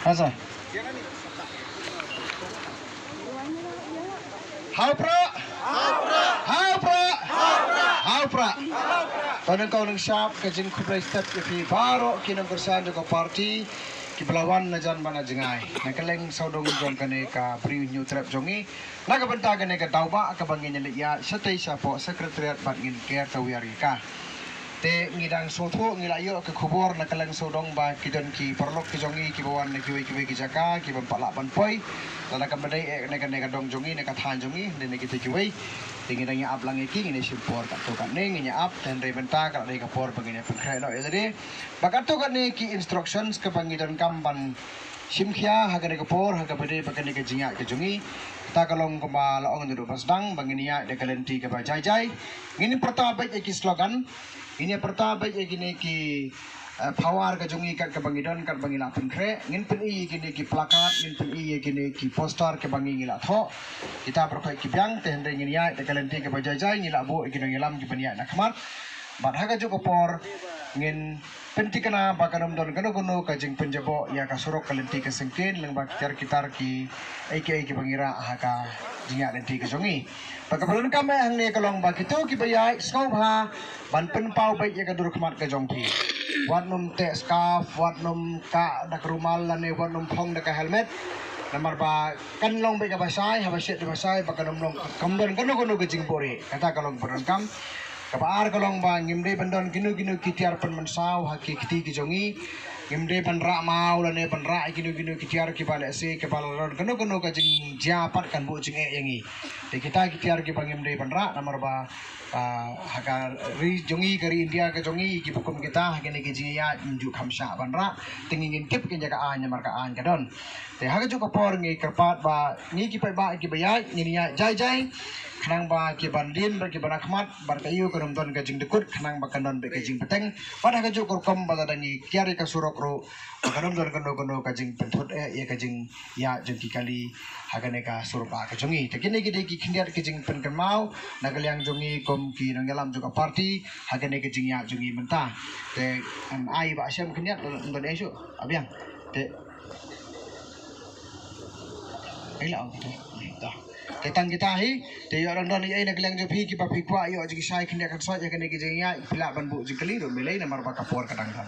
Asa? Haupra. Tanang kau nang siap kajing kublai step ke baro kinang kursan juga party kibelawan na jan mana jengai nakaleng saudong jon kane ka pri new trap jongi nagabanta kane ka tauba ka bangin ya satay sa po sekretariat bangin care tawiyari ka te ngidang sotho ngilayo ke khubor nakaleng saudong ba kidon ki perlok ki jongi ki bawan na kiwi ki jaka ki ban pala ban poi lana ka badai ne ka dong jongi ne ka than jongi ne ki kiwi tingin niya up lang iki ini support kato kan ning niya up dan rebenta kalau dari kapor begini pengkrai no jadi bakato kan ni ki instructions ke pangidan kampan simkhia haga de kapor haga bede bagani ke jinga ke jungi ta kalong kuma laong ndu pasdang bangini ya de kalenti ke bajai jai ini pertama baik ki slogan ini pertama baik ini ki power ke jungi kat ke bangidon kat bangila pengkrai ngin pen i kini ki plakat ngin pen i kini ki poster ke bangila tho kita berkai ki biang ten ngin ya de kalenti ke bajai jai ngila bo ikino ngilam ki bania nak mat bat haga juga por ngin penti kana bakanam don kano kajing penjabo ya ka surok kalenti ke sengkin leng bak kitar ki ki bangira haga jinga lenti ke jungi pagkabalon kami hang ne kalong bak itu ki bayai skop ha ban pen pau bai ya ka dur kmat ke jongpi wat num te scarf wat num ka dak rumal lane wat num phong dak helmet namar ba kan long bai ka basai ha basit de basai bakanam long kambon kano ke jingpore kata kalong berangkam kapaar kalong ba ngimde bandon kinu kitiar pen mensau haki kiti ki jongi ngimde pan ra mau lane pan ra kinu kitiar ki bale se ke balon kano ka jing japat kan bu jing yangi de kita kitiar ki bangimde pan ra namar ba haka ri jongi kari India ke jongi ki bukum kita hakene ke jiya inju khamsa pan ra tingin tip ke jaga an namar ka an kadon te haga ju kapor ngi kerpat ba ngi ki ba ki bayai ngi ya jai kanang ba ki bandin ba ki banakmat bar kayu kunum don gajing dekut kanang ba kanon be gajing peteng pada kaju korkom ba dangi kiari ka surok ro kanum don kono gajing pentut ya gajing ya jengki kali hagane ka surpa ka jongi tekini ki kindiat gajing pen kemau nagaliang jongi kom ki nanggalam juga party hagane gajing ya jongi mentah te ai ba syam kindiat don esu abiang te ailau dah ketang kita hi te yo ron don ai nak lang jo phi ki pa phi kwa yo ji sai khine kan so ya kene ki jeng ya pila ban bu ji kali ro melai na mar ba kapor kadang kan